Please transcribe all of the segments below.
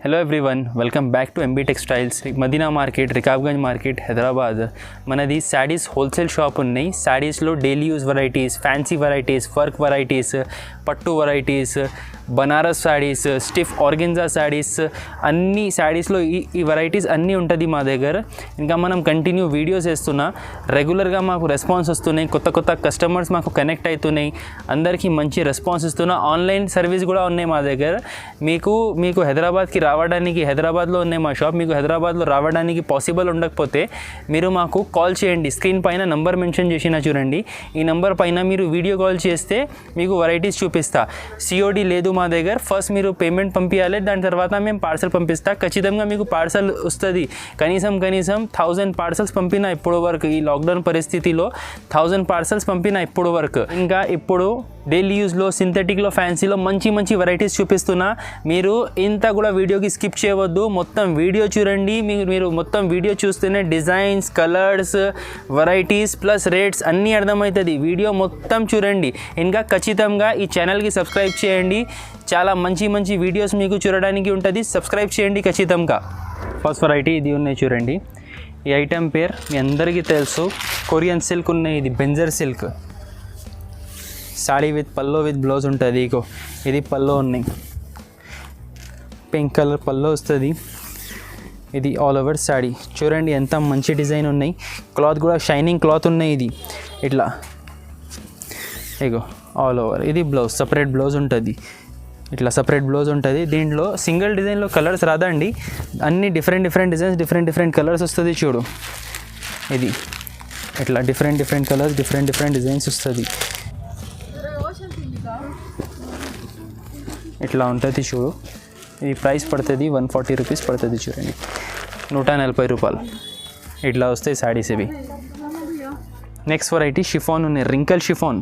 Hello everyone welcome back to MB textiles Madina market Rikabganj market Hyderabad मनदी saris wholesale shop ఉన్నాయి సారీస్లో daily use varieties fancy varieties work varieties పట్టు varieties Banaras saris stiff organza saris అన్ని సారీస్లో ఈ వెరైటీస్ అన్నీ ఉంటుంది మా దగ్గర ఇంకా మనం కంటిన్యూ వీడియోస్ వేస్తున్నా రెగ్యులర్గా మాకు రెస్పాన్స్ వస్తున్నాయి కొత్త కస్టమర్స్ మాకు కనెక్ట్ అవుతున్నాయి అందరికీ మంచి రెస్పాన్స్ ఇస్తున్నా ఆన్లైన్ సర్వీస్ కూడా ఉన్నాయి మా దగ్గర మీకు హైదరాబాద్కి రావడానికి హైదరాబాద్లో ఉన్నాయి మా షాప్ మీకు హైదరాబాద్లో రావడానికి పాసిబుల్ ఉండకపోతే మీరు మాకు కాల్ చేయండి స్క్రీన్ పైన నంబర్ మెన్షన్ చేసినా చూడండి ఈ నంబర్ పైన మీరు వీడియో కాల్ చేస్తే మీకు వెరైటీస్ చూపిస్తా COD లేదు మా దగ్గర ఫస్ట్ మీరు పేమెంట్ పంపించాలి దాని తర్వాత మేము పార్సల్ పంపిస్తా ఖచ్చితంగా మీకు పార్సల్ వస్తుంది కనీసం 1000 పార్సల్స్ పంపిన ఇప్పుడు వరకు ఈ లాక్డౌన్ పరిస్థితిలో 1000 పార్సల్స్ పంపిన ఇప్పుడు వరకు ఇంకా ఇప్పుడు డైలీ యూజ్లో సింథటిక్లో ఫ్యాన్సీలో మంచి వెరైటీస్ చూపిస్తున్నా మీరు ఇంత కూడా వీడియోకి స్కిప్ చేయవద్దు మొత్తం వీడియో చూడండి మీరు మొత్తం వీడియో చూస్తేనే designs colours varieties plus rates అన్నీ అర్థమవుతుంది వీడియో మొత్తం చూడండి ఇంకా ఖచ్చితంగా ఈ ఛానల్కి సబ్స్క్రైబ్ చేయండి చాలా మంచి వీడియోస్ మీకు చూడడానికి ఉంటుంది సబ్స్క్రైబ్ చేయండి ఖచ్చితంగా ఫస్ట్ వెరైటీ ఇది ఉన్నాయి చూడండి ఈ ఐటెం పేరు మీ అందరికీ తెలుసు కొరియన్ సిల్క్ ఉన్నాయి ఇది బెంజర్ silk sari with pallu with blouse ఉంటుంది ఇగో ఇది పల్లో ఉన్నాయి పింక్ కలర్ పల్లో వస్తుంది ఇది ఆల్ ఓవర్ సాడీ చూడండి ఎంత మంచి డిజైన్ ఉన్నాయి క్లాత్ కూడా షైనింగ్ క్లాత్ ఉన్నాయి ఇది ఇట్లా ఇగో ఆల్ ఓవర్ ఇది బ్లౌజ్ సపరేట్ బ్లౌజ్ ఉంటుంది ఇట్లా సపరేట్ బ్లౌజ్ ఉంటుంది దీంట్లో సింగిల్ డిజైన్లో కలర్స్ రాదండి అన్ని డిఫరెంట్ డిజైన్స్ డిఫరెంట్ కలర్స్ వస్తుంది చూడు ఇది ఇట్లా డిఫరెంట్ కలర్స్ డిఫరెంట్ డిజైన్స్ వస్తుంది ఇట్లా ఉంటుంది చూడు ఈ ప్రైస్ పడుతుంది 140 రూపీస్ పడుతుంది చూడండి 140 రూపాయలు ఇట్లా వస్తాయి శారీస్ ఇవి నెక్స్ట్ వెరైటీ షిఫాన్ ఉన్నాయి రింకల్ షిఫాన్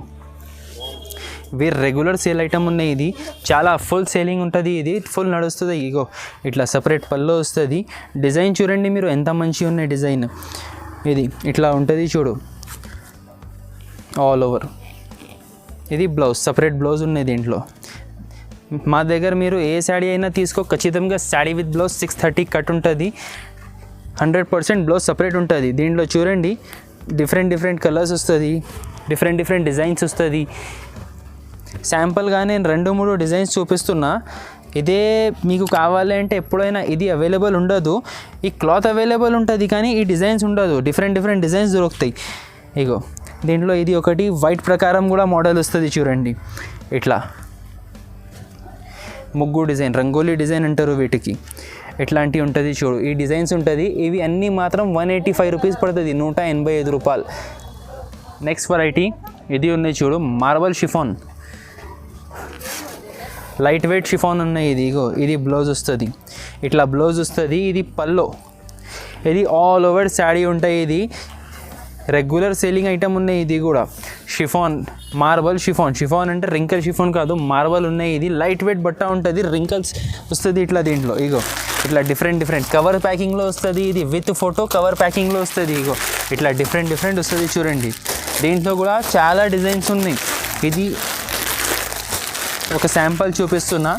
ఇవి రెగ్యులర్ సేల్ ఐటమ్ ఉన్నాయి ఇది చాలా ఫుల్ సేలింగ్ ఉంటుంది ఇది ఫుల్ నడుస్తుంది ఇగో ఇట్లా సపరేట్ పల్లో వస్తుంది డిజైన్ చూడండి మీరు ఎంత మంచిగా ఉన్నాయి డిజైన్ ఇది ఇట్లా ఉంటుంది చూడు ఆల్ ఓవర్ ఇది బ్లౌజ్ సపరేట్ బ్లౌజ్ ఉన్నాయి దీంట్లో మా దగ్గర మీరు ఏ శాడీ అయినా తీసుకో ఖచ్చితంగా శాడీ విత్ బ్లౌజ్ 630 కట్ ఉంటుంది 100% బ్లౌజ్ సపరేట్ ఉంటుంది దీంట్లో చూడండి డిఫరెంట్ కలర్స్ వస్తుంది డిఫరెంట్ డిజైన్స్ వస్తుంది శాంపుల్గా నేను 2-3 డిజైన్స్ చూపిస్తున్నా ఇదే మీకు కావాలి అంటే ఎప్పుడైనా ఇది అవైలబుల్ ఉండదు ఈ క్లాత్ అవైలబుల్ ఉంటుంది కానీ ఈ డిజైన్స్ ఉండదు డిఫరెంట్ డిజైన్స్ దొరుకుతాయి ఇగో దీంట్లో ఇది ఒకటి వైట్ ప్రకారం కూడా మోడల్ వస్తుంది చూడండి ఇట్లా ముగ్గు డిజైన్ రంగోలీ డిజైన్ అంటారు వీటికి ఎట్లాంటివి ఉంటుంది చూడు ఈ డిజైన్స్ ఉంటుంది ఇవి అన్నీ మాత్రం 185 రూపీస్ పడుతుంది 185 రూపాయలు నెక్స్ట్ వెరైటీ ఇది ఉన్నాయి చూడు marble chiffon light weight chiffon ఉన్నాయి ఇది ఇగో ఇది బ్లౌజ్ వస్తుంది ఇట్లా బ్లౌజ్ వస్తుంది ఇది పల్లో ఇది ఆల్ ఓవర్ శాడీ ఉంటాయి ఇది రెగ్యులర్ సేలింగ్ ఐటమ్ ఉన్నాయి ఇది కూడా షిఫాన్ మార్బల్ షిఫాన్ అంటే రింకల్ షిఫాన్ కాదు మార్బల్ ఉన్నాయి ఇది లైట్ వెయిట్ బట్ట ఉంటుంది రింకల్స్ వస్తుంది ఇట్లా దీంట్లో ఇగో ఇట్లా డిఫరెంట్ కవర్ ప్యాకింగ్లో వస్తుంది ఇది విత్ ఫోటో కవర్ ప్యాకింగ్లో వస్తుంది ఇగో ఇట్లా డిఫరెంట్ వస్తుంది చూడండి దీంట్లో కూడా చాలా డిజైన్స్ ఉన్నాయి ఇది ఒక శాంపుల్ చూపిస్తున్నా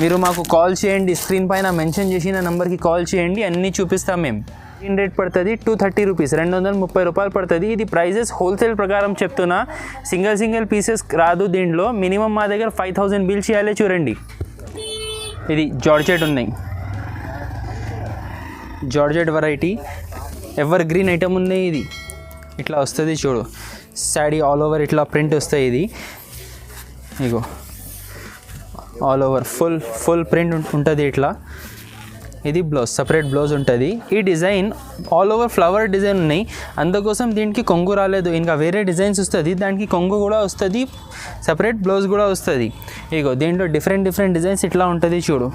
మీరు మాకు కాల్ చేయండి స్క్రీన్ పైన మెన్షన్ చేసిన నెంబర్కి కాల్ చేయండి అన్నీ చూపిస్తాం మేము ఇన్ రేట్ పడుతుంది 230 రూపీస్ 230 రూపాయలు పడుతుంది ఇది ప్రైజెస్ హోల్సేల్ ప్రకారం చెప్తున్నా సింగిల్ పీసెస్ రాదు దీంట్లో మినిమం మా దగ్గర 5000 బిల్ చేయాలి చూడండి ఇది georgette variety ever green item ఉన్నాయి ఇది ఇట్లా వస్తుంది చూడు శాడీ ఆల్ ఓవర్ ఇట్లా ప్రింట్ వస్తాయి ఇది ఇగో ఆల్ ఓవర్ ఫుల్ ప్రింట్ ఉంటుంది ఇట్లా ఇది బ్లౌజ్ సపరేట్ బ్లౌజ్ ఉంటుంది ఈ design all over flower design ఉన్నాయి అందుకోసం దీనికి కొంగు రాలేదు ఇంకా వేరే డిజైన్స్ వస్తుంది దానికి కొంగు కూడా వస్తుంది సపరేట్ బ్లౌజ్ కూడా వస్తుంది ఇగో దీంట్లో డిఫరెంట్ డిజైన్స్ ఇట్లా ఉంటుంది చూడు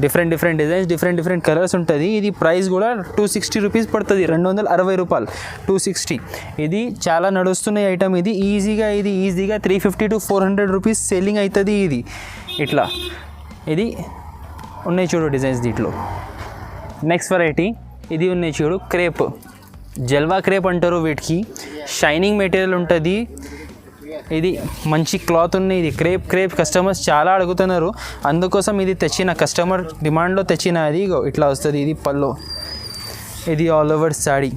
డిఫరెంట్ డిజైన్స్ డిఫరెంట్ కలర్స్ ఉంటుంది ఇది ప్రైస్ కూడా 260 రూపీస్ పడుతుంది 260 రూపాయలు 260 ఇది చాలా నడుస్తున్న ఐటమ్ ఇది ఈజీగా 350 to 400 రూపీస్ సేలింగ్ అవుతుంది ఇది ఇట్లా ఇది ఉన్నాయి చూడు డిజైన్స్ దీంట్లో నెక్స్ట్ వెరైటీ ఇది ఉన్నాయి చూడు క్రేప్ జల్వా క్రేప్ అంటారు వీటికి షైనింగ్ మెటీరియల్ ఉంటుంది ఇది మంచి క్లాత్ ఉన్నాయి. ఇది క్రేప్ కస్టమర్స్ చాలా అడుగుతున్నారు, అందుకోసం ఇది తెచ్చిన కస్టమర్ డిమాండ్లో తెచ్చిన. అది ఇట్లా వస్తుంది. ఇది పల్లో, ఇది all over sari,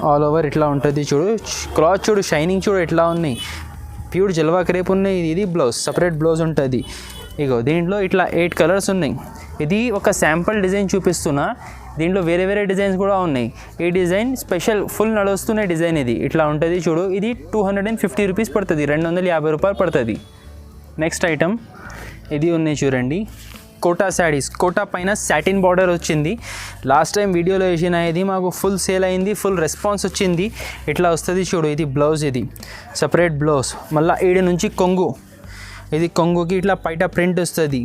all over ఇట్లా ఉంటుంది. చూడు క్లాత్, చూడు షైనింగ్, చూడు ఎట్లా ఉన్నాయి. ప్యూర్ జల్వా క్రేప్ ఉన్నాయి. ఇది బ్లౌజ్, సపరేట్ బ్లౌజ్ ఉంటుంది. దీంట్లో ఇట్లా 8 కలర్స్ ఉన్నాయి. ఇది ఒక శాంపుల్ డిజైన్ చూపిస్తున్నా, దీంట్లో వేరే డిజైన్స్ కూడా ఉన్నాయి. ఈ డిజైన్ స్పెషల్ ఫుల్ నడుస్తున్న డిజైన్. ఇది ఇట్లా ఉంటుంది. చూడు ఇది 250 రూపీస్ పడుతుంది, 250 రూపాయలు పడుతుంది. నెక్స్ట్ ఐటమ్ ఇది ఉన్నాయి చూడండి, కోటా శారీస్. కోటా పైన సాటిన్ బార్డర్ వచ్చింది. లాస్ట్ టైం వీడియోలో వేసిన ఇది మాకు ఫుల్ సేల్ అయింది, ఫుల్ రెస్పాన్స్ వచ్చింది. ఇట్లా వస్తుంది చూడు. ఇది బ్లౌజ్, ఇది సపరేట్ బ్లౌజ్. మళ్ళీ 7 నుంచి కొంగు, ఇది కొంగుకి ఇట్లా పైట ప్రింట్ వస్తుంది.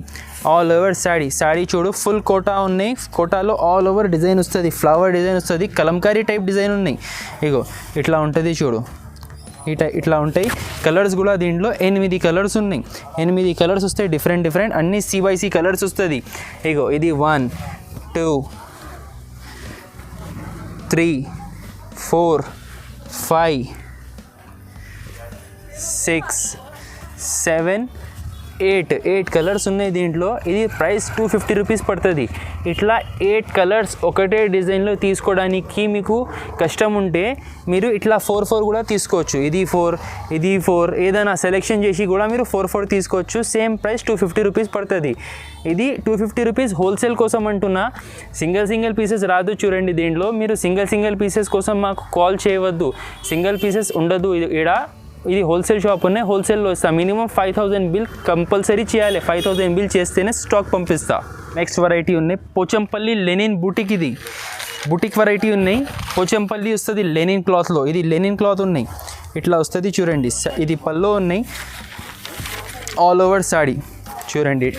ఆల్ ఓవర్ శాడీ చూడు ఫుల్ కోటా ఉన్నాయి. కోటాలో ఆల్ ఓవర్ డిజైన్ వస్తుంది, ఫ్లవర్ డిజైన్ వస్తుంది, కలంకారీ టైప్ డిజైన్ ఉన్నాయి. ఇట్లా ఉంటుంది చూడు. ఇట్లా ఉంటాయి. కలర్స్ కూడా దీంట్లో 8 కలర్స్ ఉన్నాయి. 8 కలర్స్ వస్తాయి, డిఫరెంట్ అన్ని CYC కలర్స్ వస్తుంది. ఇది 1 2 3 4 5 6 7 8 కలర్స్ ఉన్నాయి దీంట్లో. ఇది ప్రైస్ 250 రూపీస్ పడుతుంది. ఇట్లా 8 కలర్స్ ఒకటే డిజైన్లో తీసుకోవడానికి మీకు కష్టం ఉంటే మీరు ఇట్లా 4 కూడా తీసుకోవచ్చు. ఇది 4 ఏదైనా సెలెక్షన్ చేసి కూడా మీరు 4 తీసుకోవచ్చు. సేమ్ ప్రైస్ 250 రూపీస్ పడుతుంది. ఇది 250 రూపీస్ హోల్సేల్ కోసం అంటున్నా, సింగిల్ పీసెస్ రాదు. చూడండి దీంట్లో మీరు సింగిల్ పీసెస్ కోసం మాకు కాల్ చేయవద్దు, సింగిల్ పీసెస్ ఉండదు. ఇది హోల్సేల్ షాప్ ఉన్నాయి, హోల్సేల్లో ఇస్తా. మినిమం 5000 బిల్ కంపల్సరీ చేయాలి. 5000 బిల్ చేస్తేనే స్టాక్ పంపిస్తా. నెక్స్ట్ వెరైటీ ఉన్నాయి పోచంపల్లి లెనిన్ బూటిక్. ఇది బూటిక్ వెరైటీ ఉన్నాయి. పోచంపల్లి వస్తుంది లెనిన్ క్లాత్లో. ఇది లెనిన్ క్లాత్ ఉన్నాయి. ఇట్లా వస్తుంది చూడండి. ఇది పల్లో ఉన్నాయి. ఆల్ ఓవర్ శాడీ చూడండి.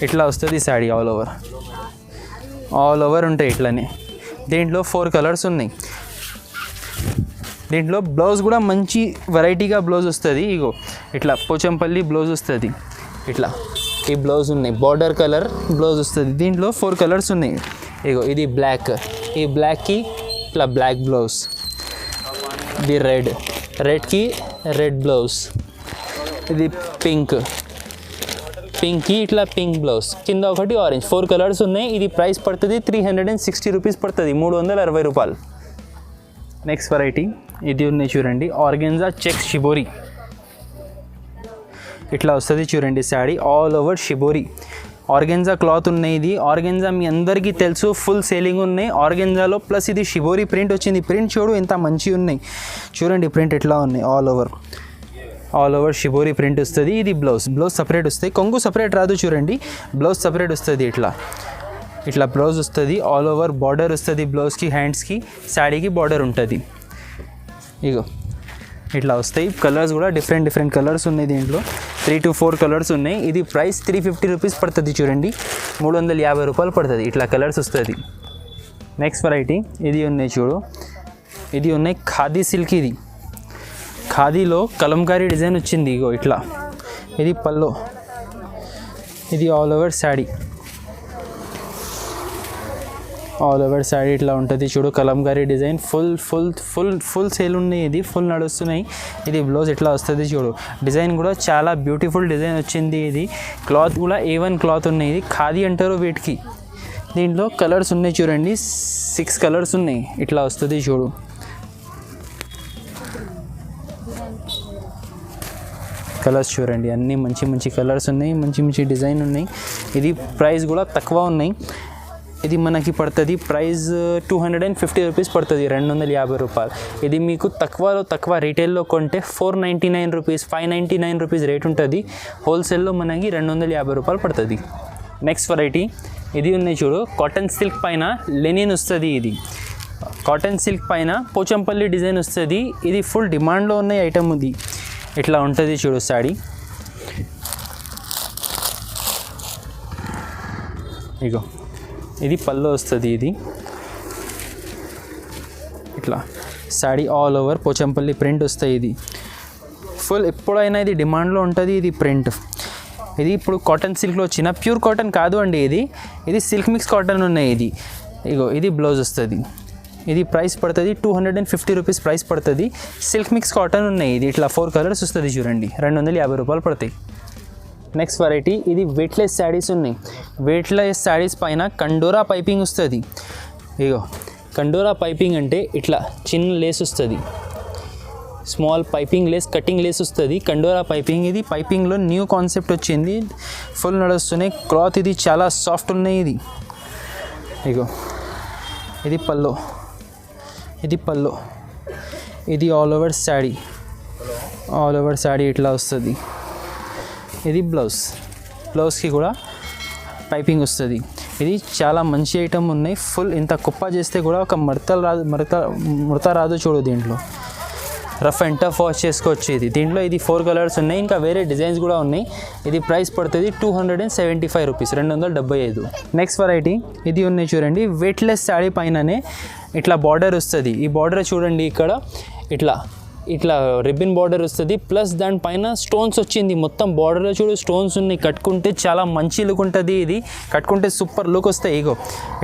ఇట్లా వస్తుంది శాడీ ఆల్ ఓవర్ ఉంటాయి ఇట్లానే. దీంట్లో 4 కలర్స్ ఉన్నాయి. దీంట్లో బ్లౌజ్ కూడా మంచి వెరైటీగా బ్లౌజ్ వస్తుంది. ఇట్లా పోచంపల్లి బ్లౌజ్ వస్తుంది. ఇట్లా ఈ బ్లౌజ్ ఉన్నాయి, బార్డర్ కలర్ బ్లౌజ్ వస్తుంది. దీంట్లో 4 కలర్స్ ఉన్నాయి. ఇది బ్లాక్, ఈ బ్లాక్కి ఇట్లా బ్లాక్ బ్లౌజ్. ఇది రెడ్కి రెడ్ బ్లౌజ్. ఇది పింక్కి ఇట్లా పింక్ బ్లౌజ్, కింద ఒకటి ఆరెంజ్. 4 కలర్స్ ఉన్నాయి. ఇది ప్రైస్ పడుతుంది 360 రూపీస్ పడుతుంది, 360 రూపాయలు. నెక్స్ట్ వెరైటీ ఇది ఉన్నాయి చూడండి, ఆర్గెన్జా చెక్స్ షిబోరి. ఇట్లా వస్తుంది చూడండి sari all over shibori. Organza cloth ఉన్నాయి. ఇది ఆర్గెన్జా మీ అందరికీ తెలుసు, ఫుల్ సేలింగ్ ఉన్నాయి ఆర్గెన్జాలో. ప్లస్ ఇది షిబోరి ప్రింట్ వచ్చింది. ప్రింట్ చూడు ఎంత మంచిగా ఉన్నాయి. చూడండి ప్రింట్ ఎట్లా ఉన్నాయి. ఆల్ ఓవర్ షిబోరి ప్రింట్ వస్తుంది. ఇది బ్లౌజ్ సపరేట్ వస్తుంది, కొంగు సపరేట్ రాదు. చూడండి బ్లౌజ్ సపరేట్ వస్తుంది. ఇట్లా బ్లౌజ్ వస్తుంది. ఆల్ ఓవర్ బార్డర్ వస్తుంది బ్లౌజ్కి, హ్యాండ్స్కి, శాడీకి బార్డర్ ఉంటుంది. ఇట్లా వస్తాయి. కలర్స్ కూడా డిఫరెంట్ కలర్స్ ఉన్నాయి. దీంట్లో 3 to 4 కలర్స్ ఉన్నాయి. ఇది ప్రైస్ 350 రూపీస్ పడుతుంది. చూడండి 350 రూపాయలు పడుతుంది. ఇట్లా కలర్స్ వస్తుంది. నెక్స్ట్ వెరైటీ ఇది ఉన్నాయి చూడు. ఇది ఉన్నాయి ఖాదీ సిల్క్. ఇది ఖాదీలో కలంకారీ డిజైన్ వచ్చింది. ఇట్లా ఇది పల్లో. ఇది ఆల్ ఓవర్ శాడీ ఇట్లా ఉంటుంది చూడు. కలంకారీ డిజైన్ ఫుల్ సేల్ ఉన్నాయి. ఇది ఫుల్ నడుస్తున్నాయి. ఇది బ్లౌజ్ ఇట్లా వస్తుంది చూడు. డిజైన్ కూడా చాలా బ్యూటిఫుల్ డిజైన్ వచ్చింది. ఇది క్లాత్ కూడా A1 క్లాత్ ఉన్నాయి. ఇది ఖాదీ అంటారు వీటికి. దీంట్లో కలర్స్ ఉన్నాయి చూడండి, 6 కలర్స్ ఉన్నాయి. ఇట్లా వస్తుంది చూడు. కలర్స్ చూడండి, అన్నీ మంచి కలర్స్ ఉన్నాయి, మంచి డిజైన్ ఉన్నాయి. ఇది ప్రైస్ కూడా తక్కువ ఉన్నాయి. ఇది మనకి పడుతుంది ప్రైస్ 250 రూపీస్ పడుతుంది, 250 రూపాయలు. ఇది మీకు తక్కువ రీటైల్లో కొంటే 499 రూపీస్, 599 రూపీస్ రేట్ ఉంటుంది. హోల్సేల్లో మనకి 250 రూపాయలు పడుతుంది. నెక్స్ట్ వెరైటీ ఇది ఉన్నాయి చూడు. కాటన్ సిల్క్ పైన లెనిన్ వస్తుంది. ఇది కాటన్ సిల్క్ పైన పోచంపల్లి డిజైన్ వస్తుంది. ఇది ఫుల్ డిమాండ్లో ఉన్న ఐటమ్. ఇది ఇట్లా ఉంటుంది చూడు శాడీ. ఇది పళ్ళు వస్తుంది. ఇది ఇట్లా sari all over Pochampally print వస్తాయి. ఇది ఫుల్ ఎప్పుడైనా ఇది డిమాండ్లో ఉంటుంది. ఇది ప్రింట్ ఇది ఇప్పుడు కాటన్ సిల్క్లో వచ్చిన ప్యూర్ కాటన్ కాదు అండి. ఇది సిల్క్ మిక్స్ కాటన్ ఉన్నాయి. ఇది బ్లౌజ్ వస్తుంది. ఇది ప్రైస్ పడుతుంది 250 రూపీస్ ప్రైస్ పడుతుంది. సిల్క్ మిక్స్ కాటన్ ఉన్నాయి, ఇది ఇట్లా 4 కలర్స్ వస్తుంది చూడండి, 250 రూపాయలు పడతాయి. నెక్స్ట్ వెరైటీ ఇది వెయిట్లెస్ శారీస్ ఉన్నాయి. వెయిట్లెస్ శారీస్ పైన కండోరా పైపింగ్ వస్తుంది. ఇగో కండోరా పైపింగ్ అంటే ఇట్లా చిన్న లేస్ వస్తుంది, small piping lace, cutting lace వస్తుంది, కండోరా పైపింగ్. ఇది పైపింగ్లో న్యూ కాన్సెప్ట్ వచ్చింది, ఫుల్ నడుస్తున్నాయి. క్లాత్ ఇది చాలా సాఫ్ట్ ఉన్నాయి. ఇది ఇగో ఇది పల్లో, ఇది పల్లో, ఇది all over sari, all over sari ఇట్లా వస్తుంది. ఇది బ్లౌజ్, బ్లౌజ్కి కూడా పైపింగ్ వస్తుంది. ఇది చాలా మంచి ఐటమ్ ఉన్నాయి. ఫుల్ ఇంత కుప్ప చేస్తే కూడా ఒక ముడత రాదు చూడు. దీంట్లో రఫ్ అండ్ టఫ్ వాష్ చేసుకోవచ్చు. దీంట్లో ఇది 4 కలర్స్ ఉన్నాయి, ఇంకా వేరే డిజైన్స్ కూడా ఉన్నాయి. ఇది ప్రైస్ పడుతుంది 275 రూపీస్, 275. నెక్స్ట్ వెరైటీ ఇది ఉన్నాయి చూడండి, వెయిట్లెస్ శారీ పైననే ఇట్లా బార్డర్ వస్తుంది. ఈ బార్డర్ చూడండి, ఇక్కడ ఇట్లా ఇట్లా రిబ్బన్ బార్డర్ వస్తుంది, ప్లస్ దానిపైన స్టోన్స్ వచ్చింది. మొత్తం బార్డర్లో చూడు స్టోన్స్ ఉన్నాయి. కట్టుకుంటే చాలా మంచి లుక్ ఉంటుంది. ఇది కట్టుకుంటే సూపర్ లుక్ వస్తాయి. ఇగో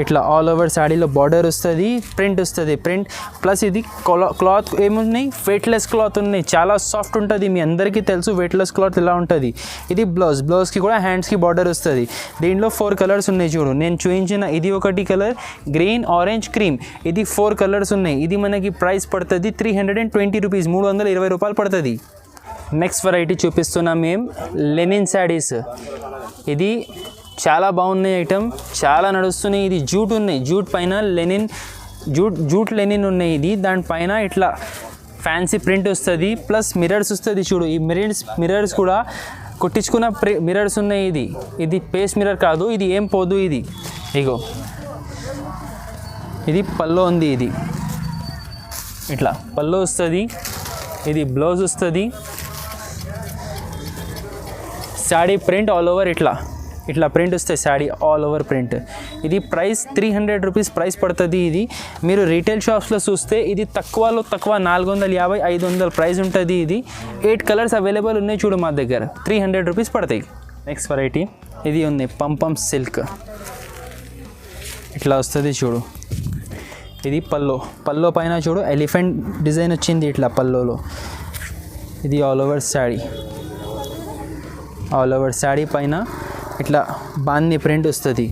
ఇట్లా ఆల్ ఓవర్ శాడీలో బార్డర్ వస్తుంది, ప్రింట్ వస్తుంది, ప్రింట్ ప్లస్ ఇది క్లాత్ ఏమున్నాయి, వెయిట్లెస్ క్లాత్ ఉన్నాయి, చాలా సాఫ్ట్ ఉంటుంది. మీ అందరికీ తెలుసు వెయిట్లెస్ క్లాత్ ఎలా ఉంటుంది. ఇది బ్లౌజ్, బ్లౌజ్కి కూడా హ్యాండ్స్కి బార్డర్ వస్తుంది. దీంట్లో 4 కలర్స్ ఉన్నాయి చూడు, నేను చూపించిన ఇది ఒకటి కలర్ గ్రీన్, ఆరెంజ్, క్రీమ్, ఇది 4 కలర్స్ ఉన్నాయి. ఇది మనకి ప్రైస్ పడుతుంది 320 రూపీస్, 320 రూపాయలు పడుతుంది. నెక్స్ట్ వెరైటీ చూపిస్తున్నాం మేము, లెనిన్ శారీస్. ఇది చాలా బాగున్నాయి ఐటమ్, చాలా నడుస్తున్నాయి. ఇది జూట్ ఉన్నాయి, జూట్ పైన లెనిన్, జూట్ లెనిన్ ఉన్నాయి. ఇది దానిపైన ఇట్లా ఫ్యాన్సీ ప్రింట్ వస్తుంది, ప్లస్ మిరర్స్ వస్తుంది చూడు. ఈ మిరర్స్ కూడా కొట్టించుకున్న మిరర్స్ ఉన్నాయి. ఇది పేస్ట్ మిరర్ కాదు, ఇది ఏం పోదు. ఇది ఇగో ఇది పల్లో ఉంది, ఇది ఇట్లా పల్లో వస్తుంది. ఇది బ్లౌజ్ వస్తుంది. శాడీ ప్రింట్ ఆల్ ఓవర్ ఇట్లా ప్రింట్ వస్తాయి, శాడీ ఆల్ ఓవర్ ప్రింట్. ఇది ప్రైస్ 300 రూపీస్ ప్రైస్ పడుతుంది. ఇది మీరు రీటైల్ షాప్స్లో చూస్తే ఇది తక్కువలో తక్కువ 450, 500 ప్రైస్ ఉంటుంది. ఇది 8 కలర్స్ అవైలబుల్ ఉన్నాయి చూడు మా దగ్గర, 300 రూపీస్ పడతాయి. నెక్స్ట్ వెరైటీ ఇది ఉంది, పంపం సిల్క్, ఇట్లా వస్తుంది చూడు. ఇది పల్లో పైన చూడు ఎలిఫెంట్ డిజైన్ వచ్చింది ఇట్లా పల్లోలో. ఇది ఆల్ ఓవర్ శాడీ పైన ఇట్లా బాంది ప్రింట్ వస్తుంది.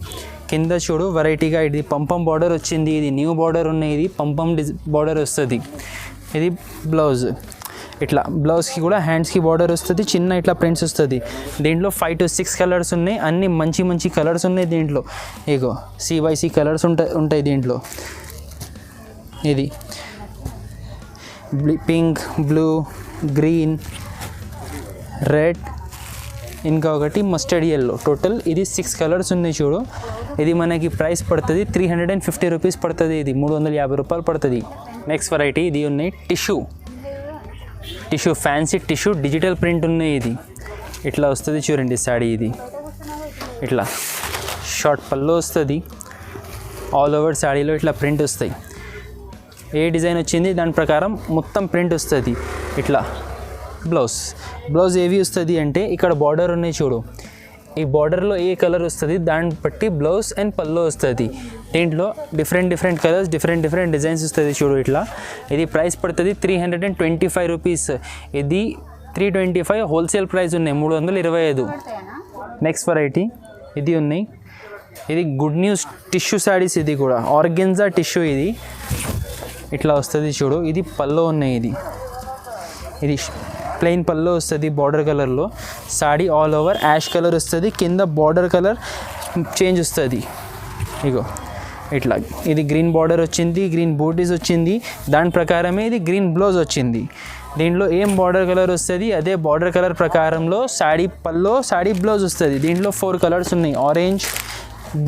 కింద చూడు వెరైటీగా ఇది పంపం బార్డర్ వచ్చింది. ఇది న్యూ బార్డర్ ఉన్నాయి, ఇది పంపం బార్డర్ వస్తుంది. ఇది బ్లౌజ్, ఇట్లా బ్లౌజ్కి కూడా హ్యాండ్స్కి బార్డర్ వస్తుంది, చిన్న ఇట్లా ప్రింట్స్ వస్తుంది. దీంట్లో 5 to 6 కలర్స్ ఉన్నాయి, అన్ని మంచి కలర్స్ ఉన్నాయి దీంట్లో. ఇగో CYC కలర్స్ ఉంటాయి దీంట్లో. ఇది పింక్, బ్లూ, గ్రీన్, రెడ్, ఇంకా ఒకటి మస్టర్డ్ ఎల్లో. టోటల్ ఇది 6 కలర్స్ ఉన్నాయి చూడు. ఇది మనకి ప్రైస్ పడుతుంది 350 రూపీస్ పడుతుంది. ఇది 350 రూపాయలు పడుతుంది. నెక్స్ట్ వెరైటీ ఇది ఉన్నాయి, tissue fancy tissue digital print ఉన్నాయి. ఇది ఇట్లా వస్తుంది చూడండి శాడీ. ఇది ఇట్లా షార్ట్ పల్లో వస్తుంది, ఆల్ ఓవర్ శాడీలో ఇట్లా ప్రింట్ వస్తాయి. ఏ డిజైన్ వచ్చింది దాని ప్రకారం మొత్తం ప్రింట్ వస్తుంది. ఇట్లా బ్లౌజ్ ఏవి వస్తుంది అంటే ఇక్కడ బార్డర్ ఉన్నాయి చూడు, ఈ బార్డర్లో ఏ కలర్ వస్తుంది దాన్ని బట్టి బ్లౌజ్ అండ్ పల్లో వస్తుంది. దీంట్లో డిఫరెంట్ కలర్స్, డిఫరెంట్ డిజైన్స్ వస్తుంది చూడు ఇట్లా. ఇది ప్రైస్ పడుతుంది 325 రూపీస్. ఇది 325 హోల్సేల్ ప్రైస్ ఉన్నాయి, 325. నెక్స్ట్ వెరైటీ ఇది ఉన్నాయి, ఇది గుడ్ న్యూస్ టిష్యూ శారీస్. ఇది కూడా ఆర్గెన్జా టిష్యూ, ఇది ఇట్లా వస్తుంది చూడు. ఇది పల్లో ఉన్నాయి. ఇది ప్లెయిన్ పల్లో వస్తుంది బార్డర్ కలర్లో. Sari all over ash colour వస్తుంది, కింద బార్డర్ కలర్ చేంజ్ వస్తుంది. ఇగో ఇట్లా ఇది గ్రీన్ బార్డర్ వచ్చింది, గ్రీన్ బూటీస్ వచ్చింది, దాని ప్రకారమే ఇది గ్రీన్ బ్లౌజ్ వచ్చింది. దీంట్లో ఏం బార్డర్ కలర్ వస్తుంది అదే బార్డర్ కలర్ ప్రకారంలో శాడీ పల్లో, శాడీ బ్లౌజ్ వస్తుంది. దీంట్లో 4 కలర్స్ ఉన్నాయి, orange,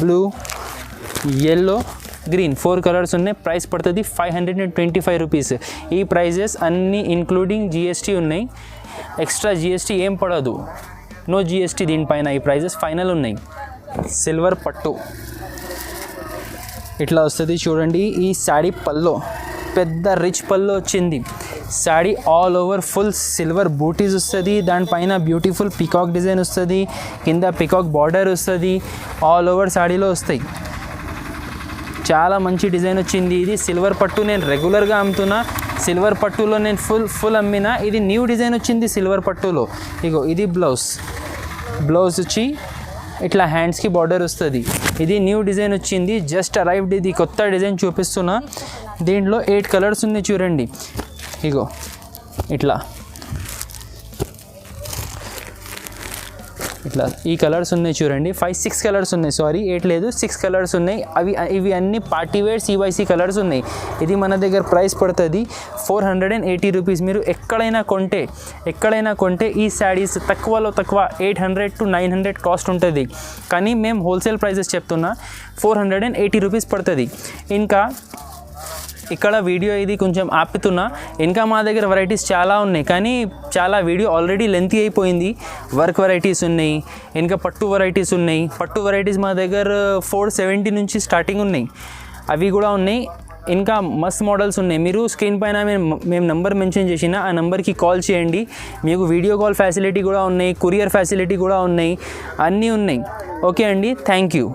blue, yellow, green, 4 colours ఉన్నాయి. ప్రైస్ పడుతుంది 525 రూపీస్. ఈ ప్రైజెస్ అన్నీ ఇంక్లూడింగ్ GST ఉన్నాయి, ఎక్స్ట్రా GST ఏం పడదు, నో GST దీనిపైన. ఈ ప్రైజెస్ ఫైనల్ ఉన్నాయి. సిల్వర్ పట్టు ఇట్లా వస్తుంది చూడండి. ఈ శాడీ పల్లో పెద్ద రిచ్ పల్లో వచ్చింది. Sari all over full silver butis వస్తుంది, దానిపైన బ్యూటిఫుల్ పికాక్ డిజైన్ వస్తుంది, కింద పికాక్ బార్డర్ వస్తుంది, ఆల్ ఓవర్ శాడీలో వస్తాయి. చాలా మంచి డిజైన్ వచ్చింది. ఇది సిల్వర్ పట్టు నేను రెగ్యులర్గా అమ్ముతున్నా, సిల్వర్ పట్టులో నేను ఫుల్ అమ్మినా. ఇది న్యూ డిజైన్ వచ్చింది సిల్వర్ పట్టులో. ఇగో ఇది బ్లౌజ్ వచ్చి ఇట్లా హ్యాండ్స్కి బార్డర్ వస్తుంది. ఇది న్యూ డిజైన్ వచ్చింది, జస్ట్ అరైవ్డ్. ఇది కొత్త డిజైన్ చూపిస్తున్నా. దీంట్లో 8 కలర్స్ ఉన్నాయి చూడండి. ఇగో ఇట్లా ఈ కలర్స్ ఉన్నాయి చూడండి. 5-6 కలర్స్ ఉన్నాయి, సారీ 8 లేదు 6 కలర్స్ ఉన్నాయి. ఇవి అన్ని పార్టీ వేర్ CYC కలర్స్ ఉన్నాయి. ఇది మన దగ్గర ప్రైస్ పడుతుంది 480 రూపీస్. మీరు ఎక్కడైనా కొంటే ఈ శారీస్ తక్కువలో తక్కువ 800 to 900 కాస్ట్ ఉంటుంది. కానీ మేము హోల్సేల్ ప్రైజెస్ చెప్తున్నా 480 రూపీస్ పడుతుంది. ఇంకా ఇక్కడ వీడియో ఇది కొంచెం ఆపుతున్నా. ఇంకా మా దగ్గర వెరైటీస్ చాలా ఉన్నాయి, కానీ చాలా వీడియో ఆల్రెడీ లెంతీ అయిపోయింది. వర్క్ వెరైటీస్ ఉన్నాయి, ఇంకా పట్టు వెరైటీస్ ఉన్నాయి. పట్టు వెరైటీస్ మా దగ్గర 470 నుంచి స్టార్టింగ్ ఉన్నాయి, అవి కూడా ఉన్నాయి. ఇంకా మస్త్ మోడల్స్ ఉన్నాయి. మీరు స్క్రీన్ పైన మేము నెంబర్ మెన్షన్ చేసిన ఆ నెంబర్కి కాల్ చేయండి. మీకు వీడియో కాల్ ఫెసిలిటీ కూడా ఉన్నాయి, కొరియర్ ఫెసిలిటీ కూడా ఉన్నాయి, అన్నీ ఉన్నాయి. ఓకే అండి, థ్యాంక్ యూ.